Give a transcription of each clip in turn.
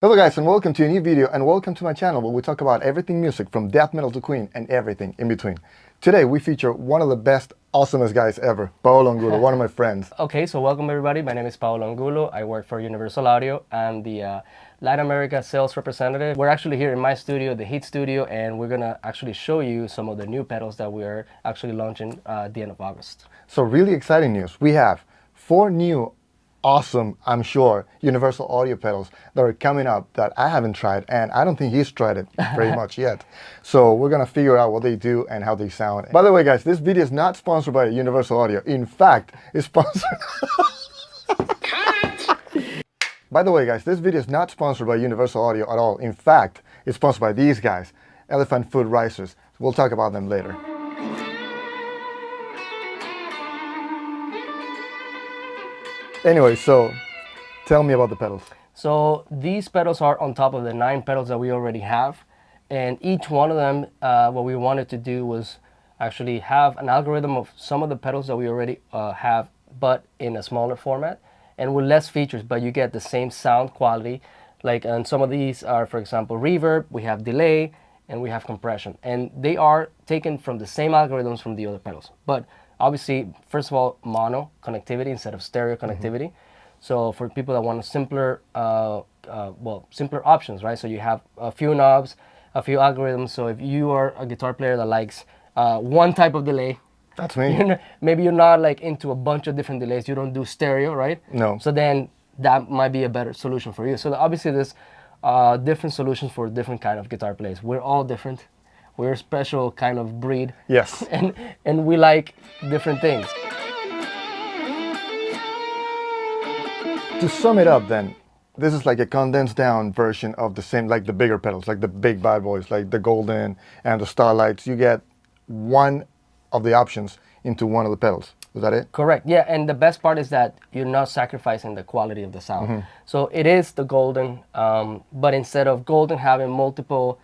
Hello guys and welcome to a new video and welcome to my channel where we talk about everything music from death metal to Queen and everything in between. Today we feature one of the best, awesomest guys ever, Paolo, one of my friends. Okay, so welcome everybody. My name is Paolo. I work for Universal Audio. I'm the Latin America sales representative. We're actually here in my studio, the Heat Studio, and we're gonna actually show you some of the new pedals that we're actually launching at the end of August. So really exciting news. We have 4 new awesome, I'm sure, Universal Audio pedals that are coming up that I haven't tried, and I don't think he's tried it very much yet. So we're gonna figure out what they do and how they sound. By the way guys, this video is not sponsored by Universal Audio. In fact, it's sponsored By the way guys, this video is not sponsored by Universal Audio at all. In fact, it's sponsored by these guys, Elephant Foot Risers. We'll talk about them later. Anyway, so tell me about the pedals. So these pedals are on top of the 9 pedals that we already have, and each one of them, what we wanted to do was actually have an algorithm of some of the pedals that we already have, but in a smaller format and with less features, but you get the same sound quality. Like, and some of these are, for example, reverb, we have delay, and we have compression, and they are taken from the same algorithms from the other pedals. But obviously, first of all, mono connectivity instead of stereo connectivity. So for people that want a simpler, simpler options, right? So you have a few knobs, a few algorithms. So if you are a guitar player that likes one type of delay, that's me. Maybe you're not like into a bunch of different delays. You don't do stereo, right? No. So then that might be a better solution for you. So obviously there's different solutions for different kind of guitar players. We're all different. We're a special kind of breed. Yes. And we like different things. To sum it up then, this is like a condensed down version of the same, like the bigger pedals, like the big bad boys, like the Golden and the Starlights. You get one of the options into one of the pedals. Is that it? Correct, yeah, and the best part is that you're not sacrificing the quality of the sound. So it is the Golden, but instead of Golden having multiple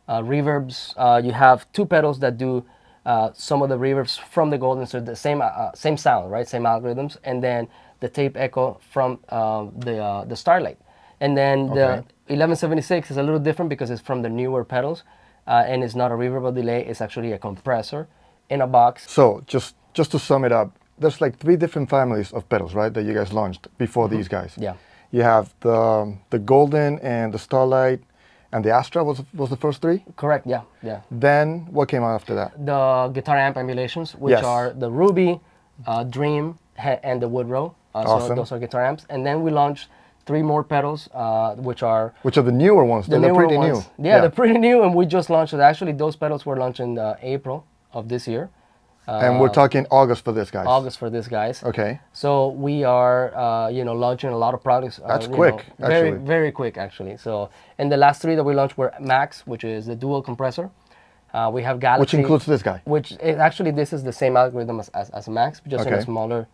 reverbs, you have 2 pedals that do some of the reverbs from the Golden, so the same sound, right? Same algorithms, and then the tape echo from the Starlight. And then the 1176 is a little different because it's from the newer pedals, and it's not a reverb or delay, it's actually a compressor in a box. So just to sum it up, there's like 3 different families of pedals, right, that you guys launched before these guys. Yeah. You have the Golden and the Starlight, and the Astra was the first 3? Correct, yeah, yeah. Then what came out after that? The guitar amp emulations, which are the Ruby, Dream, and the Woodrow. Awesome. So those are guitar amps. And then we launched 3 more pedals, which are the newer ones. They're pretty new. Yeah, they're pretty new, and we just launched it. Actually, those pedals were launched in April of this year. And we're talking August for this, guys. August for this, guys. Okay. So we are, launching a lot of products. That's quick, very, actually. very quick, actually. So, and the last 3 that we launched were Max, which is the dual compressor. We have Galaxy, which includes this guy. Which is, actually, this is the same algorithm as Max, just in a smaller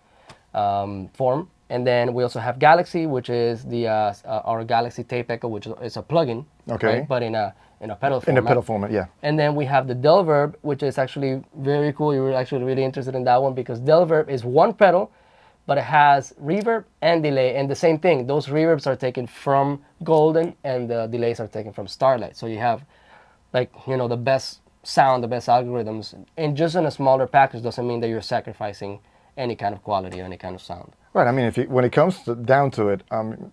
form. And then we also have Galaxy, which is the our Galaxy Tape Echo, which is a plugin, right? But in a pedal format. In a pedal format, yeah. And then we have the Delverb, which is actually very cool. You were actually really interested in that one because Delverb is one pedal, but it has reverb and delay. And the same thing, those reverbs are taken from Golden and the delays are taken from Starlight. So you have, like, the best sound, the best algorithms. And just in a smaller package doesn't mean that you're sacrificing any kind of quality or any kind of sound. Right. I mean, when it comes down to it,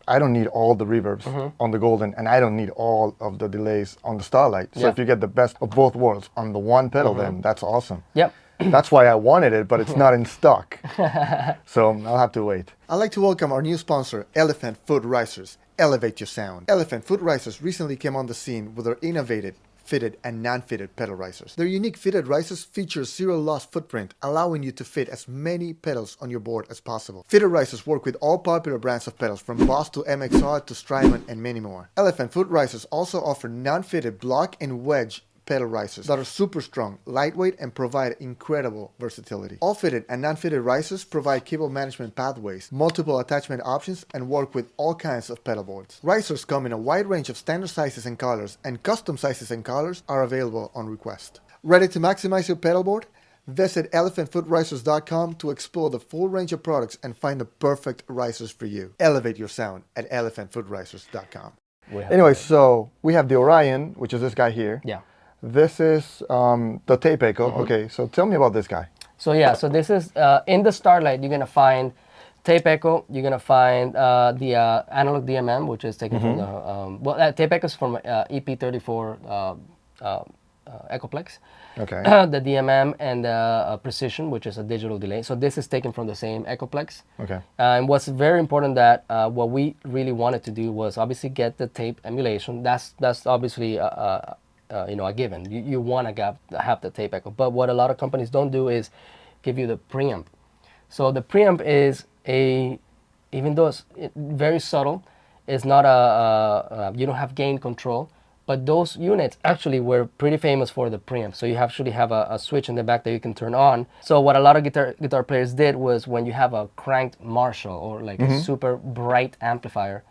I don't need all the reverbs on the Golden, and I don't need all of the delays on the Starlight. So if you get the best of both worlds on the one pedal, then that's awesome. Yep. That's why I wanted it, but it's not in stock. So I'll have to wait. I'd like to welcome our new sponsor, Elephant Foot Risers. Elevate your sound. Elephant Foot Risers recently came on the scene with their innovative fitted and non-fitted pedal risers. Their unique fitted risers feature zero loss footprint, allowing you to fit as many pedals on your board as possible. Fitted risers work with all popular brands of pedals, from Boss to MXR to Strymon and many more. Elephant Foot Risers also offer non-fitted block and wedge pedal risers that are super strong, lightweight, and provide incredible versatility. All fitted and non-fitted risers provide cable management pathways, multiple attachment options, and work with all kinds of pedal boards. Risers come in a wide range of standard sizes and colors, and custom sizes and colors are available on request. Ready to maximize your pedal board? Visit elephantfootrisers.com to explore the full range of products and find the perfect risers for you. Elevate your sound at elephantfootrisers.com. we have Anyway, so we have the Orion, which is this guy here. Yeah. This is the tape echo. Okay, so tell me about this guy. So yeah, so this is in the Starlight. You're gonna find tape echo. You're gonna find the analog DMM, which is taken from the tape echo is from EP34 Echoplex. Okay. The DMM and the Precision, which is a digital delay. So this is taken from the same Echoplex. Okay. And what's very important that what we really wanted to do was obviously get the tape emulation. That's obviously a given. You want to have the tape echo. But what a lot of companies don't do is give you the preamp. So the preamp is even though it's very subtle, it's not you don't have gain control. But those units actually were pretty famous for the preamp. So you actually have a switch in the back that you can turn on. So what a lot of guitar players did was when you have a cranked Marshall or like a super bright amplifier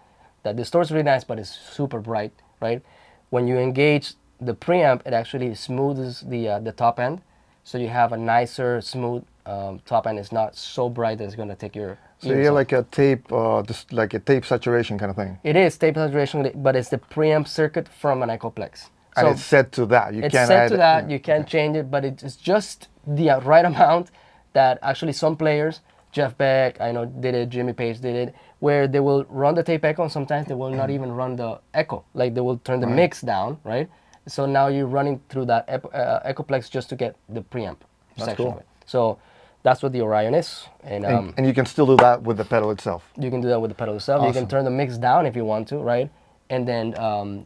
that distorts really nice, but is super bright, right? When you engage the preamp, it actually smooths the top end. So you have a nicer, smooth top end. It's not so bright that it's going to take your So you're like a tape, just like a tape saturation kind of thing. It is tape saturation, but it's the preamp circuit from an Echoplex. And it's set to that. It's set to that. You can't change it, but it's just the right amount that actually some players, Jeff Beck, I know did it, Jimmy Page did it, where they will run the tape echo and sometimes they will not even run the echo. Like they will turn the mix down, right? So now you're running through that Echoplex just to get the preamp section of it. So that's what the Orion is. And you can still do that with the pedal itself. You can do that with the pedal itself. Awesome. You can turn the mix down if you want to, right? And then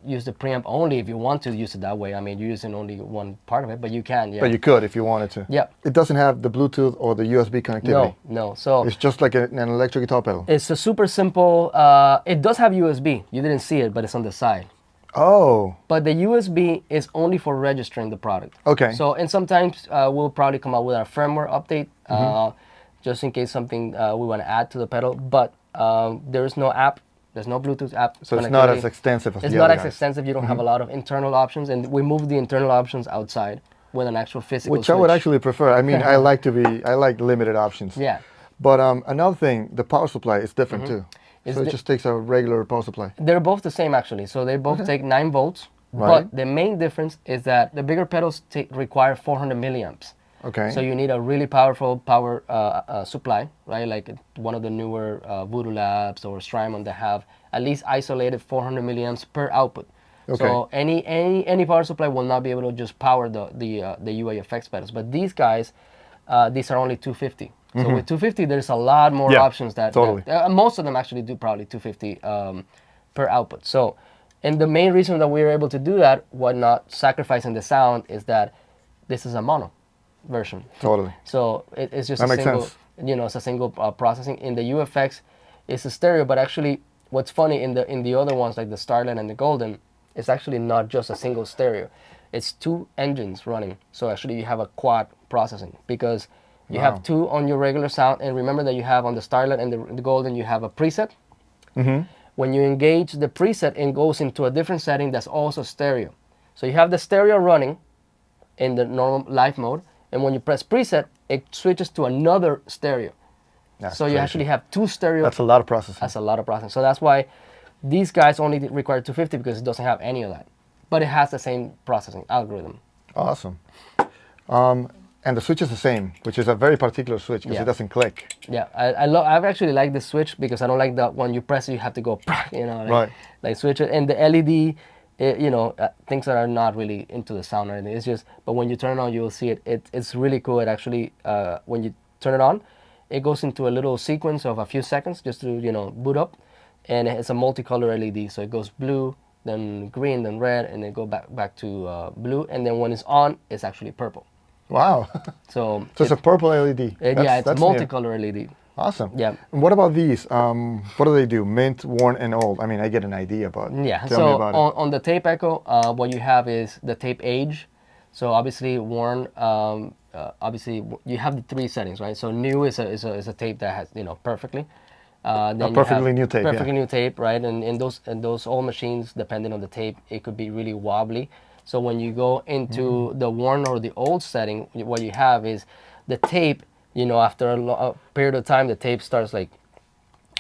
use the preamp only if you want to use it that way. I mean, you're using only one part of it, but you can, yeah. But you could if you wanted to. Yeah. It doesn't have the Bluetooth or the USB connectivity. No. So it's just like an electric guitar pedal. it's a super simple. It does have USB. You didn't see it, but it's on the side. Oh. But the USB is only for registering the product. Okay. So, and sometimes we'll probably come out with our firmware update, just in case something we want to add to the pedal. But there is no app. There's no Bluetooth app. So it's not as extensive as it's the not other as guys. extensive. You don't have a lot of internal options, and we moved the internal options outside with an actual physical Which I would switch. actually prefer. I mean, I like limited options. Yeah. But another thing, the power supply is different too. So it just takes a regular power supply. They're both the same actually. So they both take 9 volts. Right. But the main difference is that the bigger pedals require 400 milliamps. Okay. So you need a really powerful power supply, right? Like one of the newer Voodoo Labs or Strymon that have at least isolated 400 milliamps per output. Okay. So any power supply will not be able to just power the UA effects pedals. But these guys, these are only 250. So with 250, there's a lot more options that totally. Most of them actually do probably 250 per output. So, and the main reason that we were able to do that, while not sacrificing the sound, is that this is a mono version. Totally. So it's just That a makes single, sense. it's a single processing. In the UFX, it's a stereo, but actually, what's funny in the other ones like the Starlight and the Golden, it's actually not just a single stereo. It's 2 engines running. So actually, you have a quad processing because you have 2 on your regular sound, and remember that you have on the Starlight and the Golden, you have a preset. When you engage the preset, it goes into a different setting that's also stereo. So you have the stereo running in the normal live mode, and when you press preset, it switches to another stereo. That's so you crazy. actually have 2 stereo. That's a lot of processing. That's a lot of processing. So that's why these guys only require 250 because it doesn't have any of that. But it has the same processing algorithm. Awesome. And the switch is the same, which is a very particular switch because it doesn't click. Yeah, I've actually liked this switch because I don't like that when you press it, you have to go, like switch it. And the LED, things that are not really into the sound or anything. It's just, but when you turn it on, you will see it. It's really cool. It actually, when you turn it on, it goes into a little sequence of a few seconds just to, boot up. And it's a multicolor LED. So it goes blue, then green, then red, and then go back to blue. And then when it's on, it's actually purple. Wow. So it's a purple LED. It's multicolor LED. Awesome. Yeah. And what about these? What do they do? Mint, worn, and old. I mean, I get an idea, but tell me about it. On the tape echo, what you have is the tape age. So obviously worn. Obviously you have the 3 settings, right? So new is a tape that has perfectly. Then a perfectly new tape. Perfectly new tape, right? And in those old machines, depending on the tape, it could be really wobbly. So when you go into the worn or the old setting, what you have is the tape. After a period of time, the tape starts like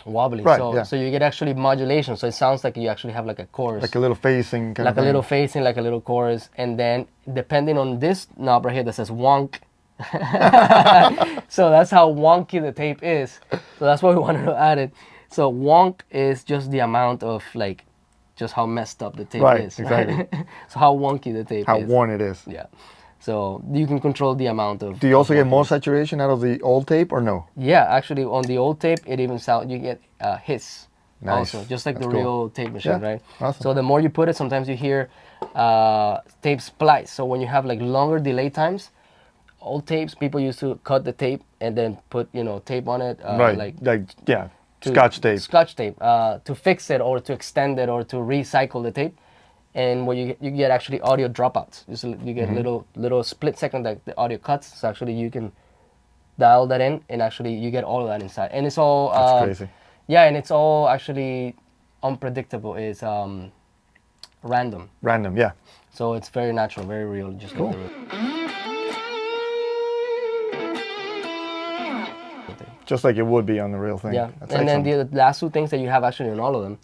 wobbly. Right, So yeah. so you get actually modulation. So it sounds like you actually have like a chorus. Like a little phasing kind like of a little thing. phasing, like a little chorus, and then depending on this knob right here that says wonk, so that's how wonky the tape is. So that's why we wanted to add it. So wonk is just the amount of like, just how messed up the tape Right, is. exactly. So how wonky the tape How is. worn it is. Yeah. So you can control the amount of. Do you also of get more wonkiness. saturation out of the old tape or no? Yeah, actually on the old tape it even sound, you get hiss. Nice. Also, just like That's the cool. real tape machine, Yeah, right? awesome. So the more you put it, sometimes you hear tape splice. So when you have like longer delay times, old tapes, people used to cut the tape and then put, tape on it. Right. Like yeah, to- Scotch tape. Scotch tape to fix it or to extend it or to recycle the tape. And what you get actually audio dropouts. You get little split second that the audio cuts. So actually you can dial that in and actually you get all of that inside. And it's all That's crazy. yeah, and it's all actually unpredictable. It's random. Random, yeah. So it's very natural, very real, just Cool. like the real. Just like it would be on the real thing. Yeah, That's and excellent. then the last two things that you have actually in all of them,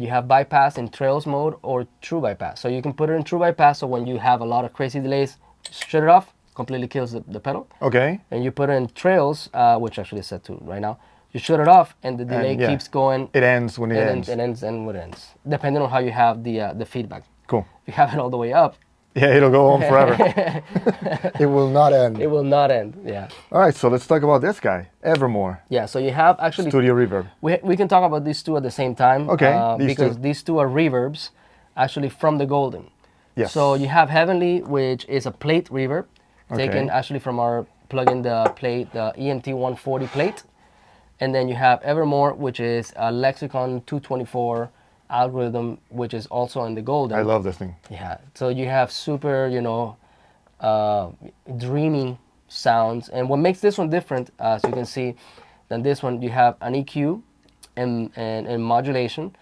you have bypass in trails mode or true bypass. So you can put it in true bypass, so when you have a lot of crazy delays, shut it off, completely kills the pedal. Okay. And you put it in trails, which actually is set to right now, you shut it off and the delay And, yeah, keeps going. It ends when it ends. It ends and when it ends, depending on how you have the feedback. Cool. If you have it all the way up, Yeah, it'll go on forever. It will not end. it will not end. Yeah. All right, so let's talk about this guy, Evermore. Yeah, so you have actually, Studio Reverb. we can talk about these two at the same time. Okay, these because two. these two are reverbs actually from the Golden. Yes. So you have Heavenly, which is a plate reverb, taken Okay. actually from our plug-in the plate, the EMT 140 plate. And then you have Evermore, which is a Lexicon 224 algorithm, which is also in the Golden. I love this thing. Yeah, so you have super, dreamy sounds. And what makes this one different, as you can see, than this one, you have an EQ and modulation.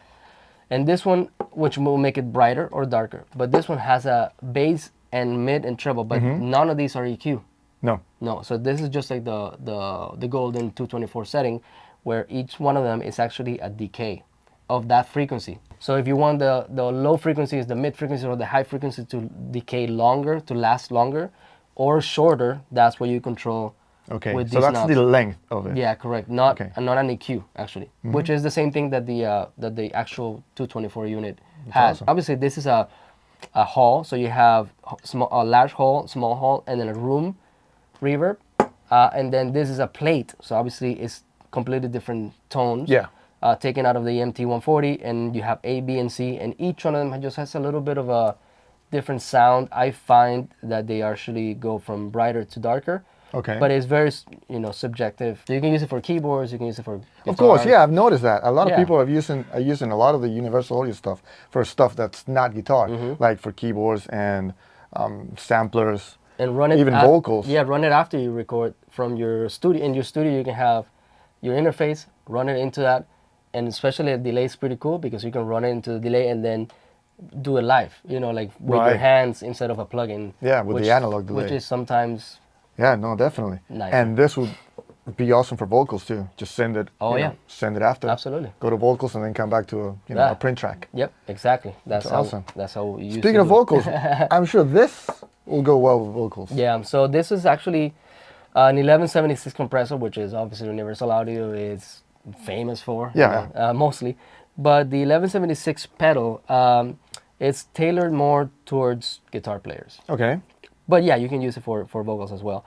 And this one, which will make it brighter or darker. But this one has a bass and mid and treble, but none of these are EQ. No. No, so this is just like the Golden 224 setting, where each one of them is actually a decay of that frequency. So if you want the low frequencies, the mid frequencies, or the high frequency to decay longer, to last longer, or shorter, that's what you control. Okay, with so these that's knobs. the length of it. Yeah, correct. Not Okay. not an EQ actually, which is the same thing that the actual 224 unit has. awesome. Obviously, this is a hall, so you have a large hall, small hall, and then a room reverb, and then this is a plate. So obviously, it's completely different tones. Yeah. Taken out of the MT 140, and you have A, B, and C, and each one of them just has a little bit of a different sound. I find that they actually go from brighter to darker. Okay. But it's very, subjective. So you can use it for keyboards, you can use it for guitars. Of course, yeah, I've noticed that. A lot of Yeah. people are using a lot of the Universal Audio stuff for stuff that's not guitar, like for keyboards and samplers, And run it even vocals. Yeah, run it after you record from your studio. In your studio, you can have your interface, run it into that, and especially a delay is pretty cool because you can run it into the delay and then do it live. Like with your Right. hands instead of a plugin. Yeah, with the analog delay. Which is sometimes. Yeah, no, definitely. Nice. And this would be awesome for vocals too. Just send it. Oh, yeah. Send it after. Absolutely. Go to vocals and then come back to Yeah. a print track. Yep, exactly. That's how. awesome. That's how you. Speaking of vocals, I'm sure this will go well with vocals. Yeah, so this is actually an 1176 compressor, which is obviously Universal Audio is famous for. Yeah. Mostly. But the 1176 pedal, it's tailored more towards guitar players. Okay. But yeah, you can use it for vocals as well.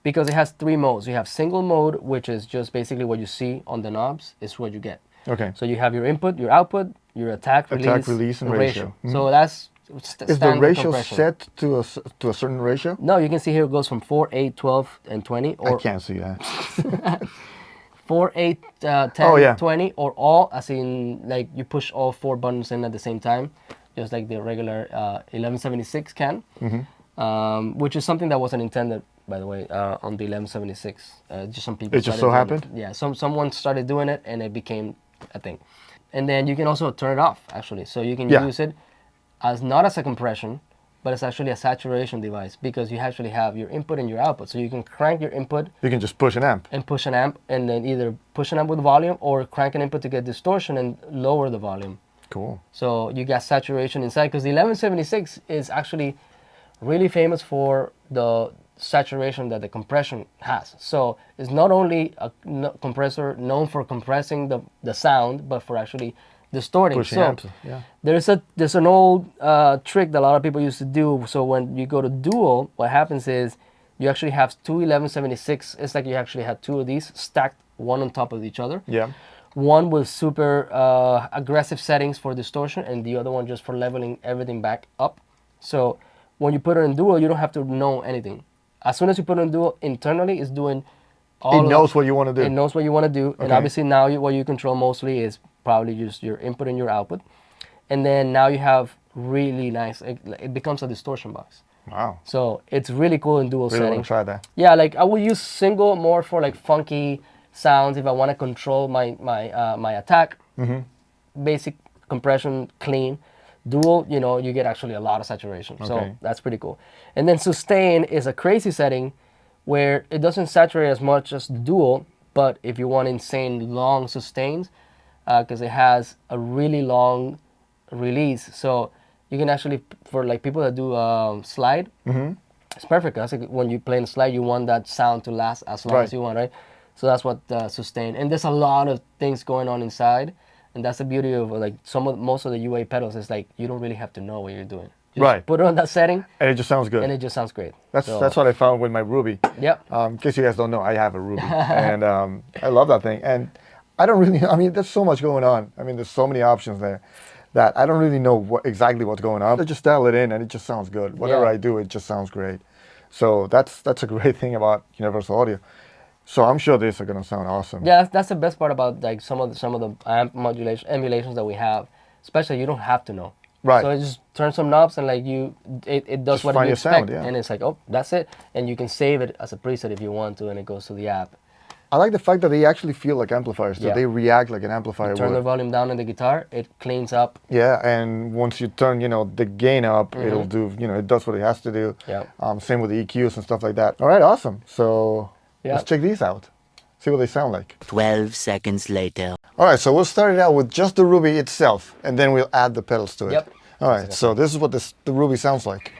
Because it has three modes. You have single mode, which is just basically what you see on the knobs, is what you get. Okay. So you have your input, your output, your attack, release, and ratio. So that's Is the standard ratio compression. set to a certain ratio? No, you can see here it goes from 4, 8, 12, and 20. I Or can't see that. 4, 8, 10, Oh, yeah. 20, or all, as in like you push all four buttons in at the same time, just like the regular 1176 can, which is something that wasn't intended, by the way, on the 1176. Just some people. It just started so doing happened? it. Yeah, someone started doing it, and it became a thing. And then you can also turn it off, actually. So you can Yeah. use it as not as a compression, but it's actually a saturation device because you actually have your input and your output. So you can crank your input. You can just push an amp. And push an amp, and then either push an amp with volume or crank an input to get distortion and lower the volume. Cool. So you got saturation inside because the 1176 is actually really famous for the saturation that the compression has. So it's not only a compressor known for compressing the sound, but for actually distorting. Pushing so amps, yeah. There's an old trick that a lot of people used to do. So when you go to dual, what happens is you actually have two 1176. It's like you actually have two of these stacked one on top of each other. Yeah. One with super aggressive settings for distortion, and the other one just for leveling everything back up. So when you put it in dual, you don't have to know anything. As soon as you put it in dual, internally, it's doing all. It knows what you want to do. It knows what you want to do, and obviously now what you control mostly is probably just your input and your output, and then now you have really nice. It becomes a distortion box. Wow. So it's really cool in dual Really settings. want to try that. Yeah, like I would use single more for like funky sounds if I want to control my attack. Basic compression, clean. Dual, you get actually a lot of saturation. So that's pretty cool. And then sustain is a crazy setting where it doesn't saturate as much as dual, but if you want insane long sustains, because it has a really long release. So you can actually, for like people that do slide, it's perfect. That's like when you play in slide, you want that sound to last as long as you want, right? So that's what sustain. And there's a lot of things going on inside. And that's the beauty of like most of the UA pedals is like you don't really have to know what you're doing. Just put it on that setting. And it just sounds good. And it just sounds great. That's what I found with my Ruby. Yep. In case you guys don't know, I have a Ruby. And I love that thing. And I don't really, there's so much going on. There's so many options there that I don't really know exactly what's going on. I just dial it in and it just sounds good. Whatever I do, it just sounds great. So that's a great thing about Universal Audio. So I'm sure these are gonna sound awesome. Yeah, that's the best part about like some of the amp modulation emulations that we have. Especially you don't have to know. Right. So you just turn some knobs and like it does just what find you your expect, sound, yeah. and it's like, oh, that's it, and you can save it as a preset if you want to, and it goes to the app. I like the fact that they actually feel like amplifiers. That they react like an amplifier Turn would. the volume down on the guitar, it cleans up. Yeah, and once you turn, the gain up, it'll do, it does what it has to do. Yeah. Same with the EQs and stuff like that. All right, awesome. So let's check these out. See what they sound like. 12 seconds later. All right, so we'll start it out with just the Ruby itself, and then we'll add the pedals to it. Yep. All right, so this is what the Ruby sounds like.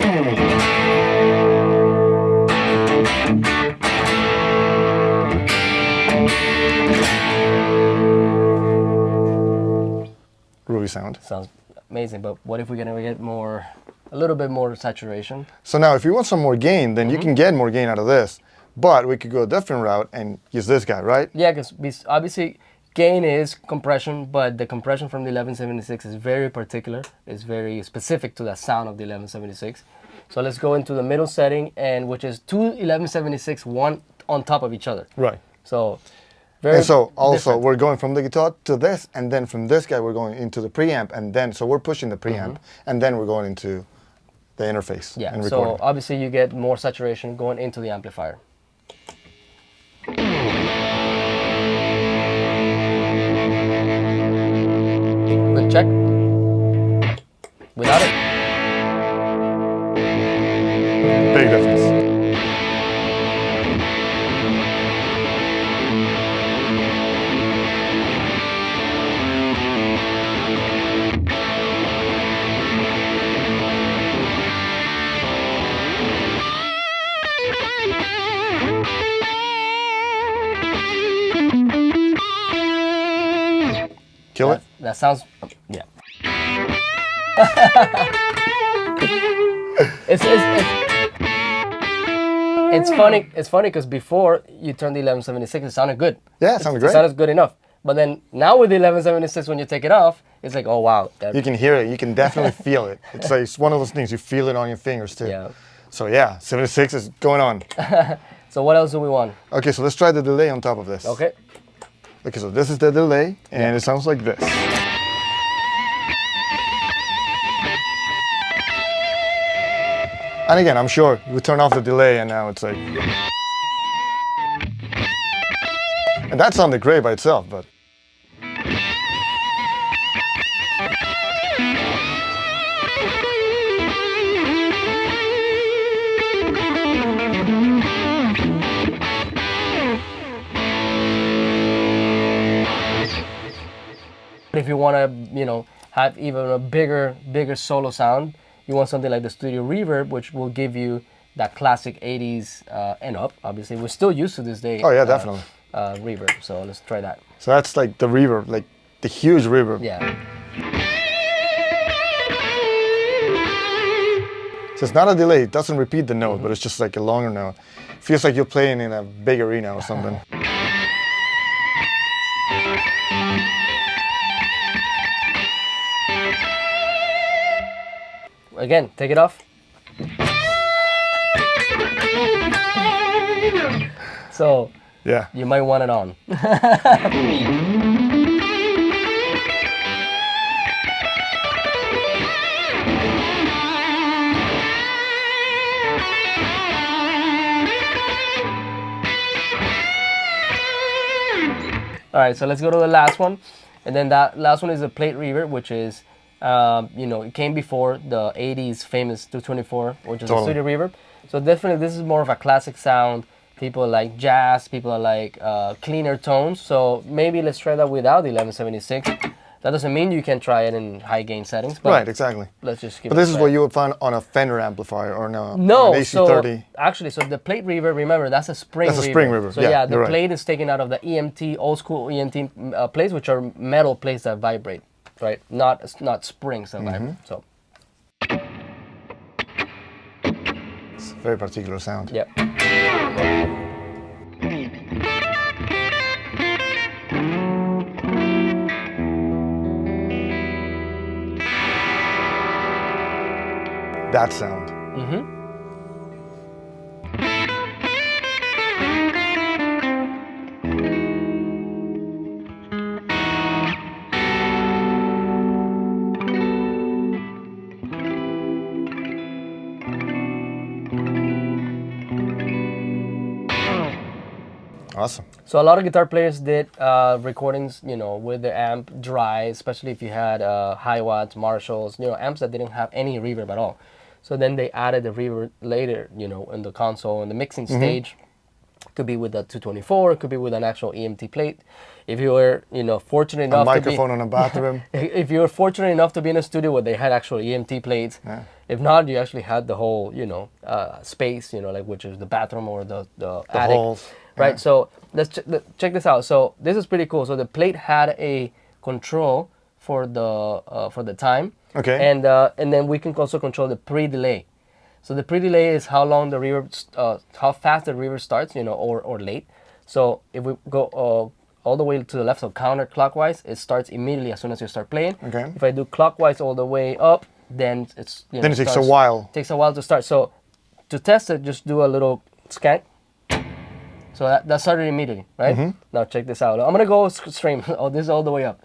Ruby sound. Sounds amazing, but what if we're gonna get a little bit more saturation? So now if you want some more gain, then you can get more gain out of this. But we could go a different route and use this guy, right? Yeah, because obviously gain is compression, but the compression from the 1176 is very particular. It's very specific to the sound of the 1176. So let's go into the middle setting, and which is two 1176, one on top of each other. Right. So And so also different. we're going from the guitar to this, and then from this guy we're going into the preamp, and then so we're pushing the preamp, and then we're going into the interface Yeah, and so recording. obviously you get more saturation going into the amplifier. Good check. Without it. Big difference. Kill it? That sounds, yeah. It's funny. It's funny because before you turned the 1176, it sounded good. Yeah, it sounded great. It sounded good enough. But then now with the 1176, when you take it off, it's like, oh wow. You can hear it. You can definitely feel it. It's like it's one of those things you feel it on your fingers too. Yeah. So yeah, 76 is going on. So what else do we want? Okay, so let's try the delay on top of this. Okay. Okay, so this is the delay, and it sounds like this. And again, I'm sure we turn off the delay, and now it's like. And that sounded great by itself, but. if you want to, you know, have even a bigger solo sound, you want something like the Studio Reverb, which will give you that classic 80s and up. Obviously, we're still used to this day. Oh yeah, definitely. Reverb. So let's try that. So that's like the reverb, like the huge reverb. Yeah. So it's not a delay. It doesn't repeat the note, but it's just like a longer note. Feels like you're playing in a big arena or something. Again, take it off. So Yeah. you might want it on. All right, so let's go to the last one. And then that last one is a plate reverb, which is, you know, it came before the 80s famous 224, which is a studio reverb. So definitely this is more of a classic sound. People like jazz, people like cleaner tones. So maybe let's try that without the 1176. That doesn't mean you can try it in high gain settings. But Right, exactly. Let's just give But it a this is try. what you would find on a Fender amplifier or no, No, an so AC30. actually, so the plate reverb, remember, that's a spring reverb. That's a spring reverb, So yeah, the you're right. plate is taken out of the EMT, old school EMT plates, which are metal plates that vibrate, right? Not springs that vibrate, so. It's a very particular sound. Yep. That sound. Awesome. So a lot of guitar players did recordings, you know, with the amp dry, especially if you had high watts, Marshalls, you know, amps that didn't have any reverb at all. So then they added the reverb later, you know, in the console, in the mixing stage. Could be with a 224, it could be with an actual EMT plate. If you were, you know, fortunate enough A microphone in a bathroom. if you were fortunate enough to be in a studio where they had actual EMT plates, if not, you actually had the whole, you know, space, you know, like which is the bathroom or the attic, halls. right? So let's check this out. So this is pretty cool. So the plate had a control for the time, Okay. and then we can also control the pre-delay. So the pre-delay is how long the reverb, how fast the reverb starts, you know, or late. So if we go all the way to the left, so counterclockwise, it starts immediately as soon as you start playing. Okay. If I do clockwise all the way up, then it's, you know, Then it takes a while. Takes a while to start. So to test it, just do a little scan. So that started immediately, right? Now check this out. I'm gonna go straight. Oh, this is all the way up.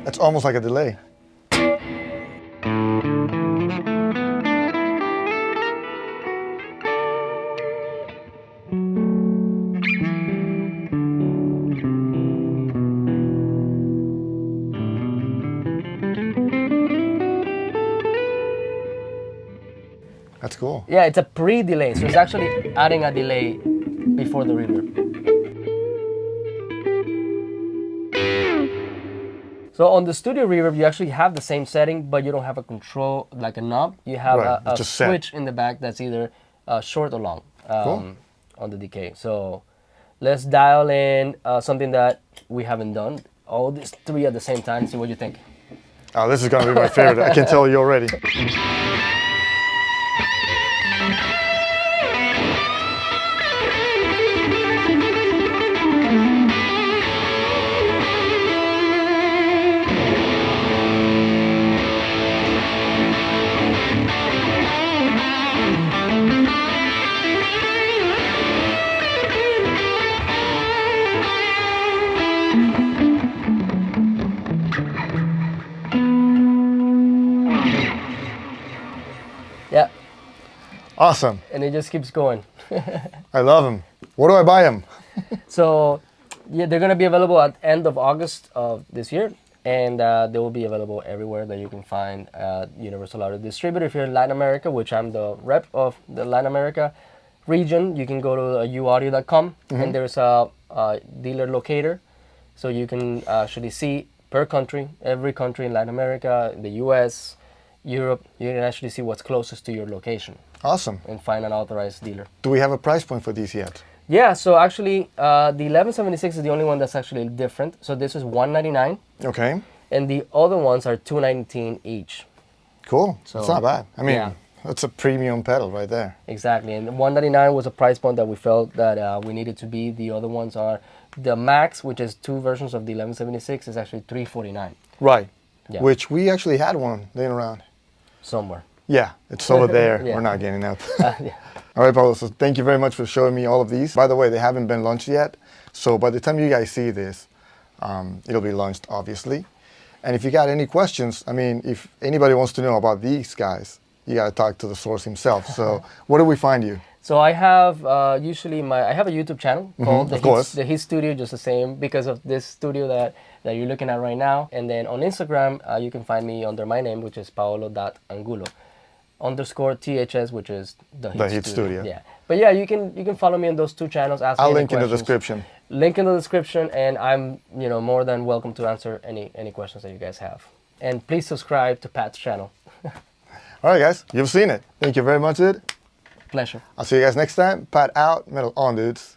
That's almost like a delay. That's cool. Yeah, it's a pre-delay, so it's actually adding a delay before the reverb. So on the studio reverb, you actually have the same setting, but you don't have a control, like a knob. You have Right, a it's just set. switch in the back that's either short or long Cool. on the decay. So let's dial in something that we haven't done. All these three at the same time, see what you think. Oh, this is gonna be my favorite. I can tell you already. Yeah, Awesome. and it just keeps going. I love them. Where do I buy them? So yeah, they're gonna be available at end of August of this year, and they will be available everywhere that you can find Universal Audio Distributor. If you're in Latin America, which I'm the rep of the Latin America region, you can go to uaudio.com and there's a dealer locator. So you can actually see per country, every country in Latin America, the US, Europe, you can actually see what's closest to your location Awesome. and find an authorized dealer. Do we have a price point for these yet? Yeah, so actually the 1176 is the only one that's actually different. So this is $199 Okay. and the other ones are $219 each. Cool. So, it's not bad. I mean, yeah. that's a premium pedal right there. Exactly, and $199 was a price point that we felt that we needed to be. The other ones are the Max, which is two versions of the 1176, is actually $349 Right. Yeah. Which we actually had one laying around. somewhere. Yeah, it's over there. Yeah. We're not getting up. Yeah. All right, Paolo, so thank you very much for showing me all of these. By the way, they haven't been launched yet. So by the time you guys see this, it'll be launched, obviously. And if you got any questions, I mean, if anybody wants to know about these guys, you got to talk to the source himself. So where do we find you? So I have usually I have a YouTube channel called of course. The Hit Studio, just the same because of this studio that you're looking at right now. And then on Instagram, you can find me under my name, which is paolo.angulo _THS, which is the Hit Studio. Yeah. But yeah, you can follow me on those two channels. Ask I'll me any link in the questions. description. Link in the description, and I'm more than welcome to answer any questions that you guys have. And please subscribe to Pat's channel. All right, guys, you've seen it. Thank you very much, dude. Pleasure. I'll see you guys next time. Pat out, metal on, dudes.